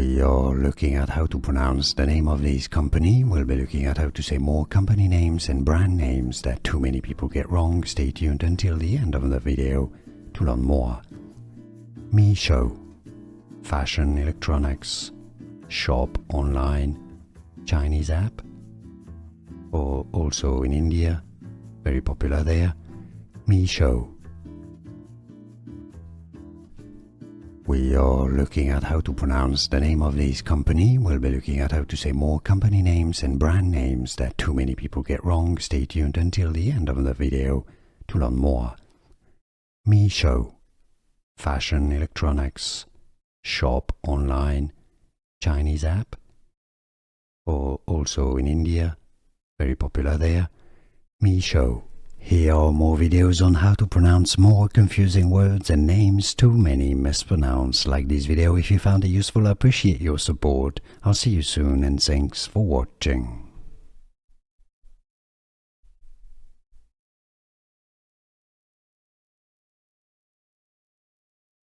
We are looking at how to pronounce the name of this company. We'll be looking at how to say more company names and brand names that too many people get wrong. Stay tuned until the end of the video to learn more. Meesho, fashion electronics, shop online, Chinese app, or also in India, very popular there, Meesho. We are looking at how to pronounce the name of this company. We'll be looking at how to say more company names and brand names that too many people get wrong. Stay tuned until the end of the video to learn more. Meesho, fashion electronics, shop online, Chinese app, or also in India, very popular there, Meesho. Here are more videos on how to pronounce more confusing words and names too many mispronounced. Like this video if you found it useful. I appreciate your support. I'll see you soon and thanks for watching.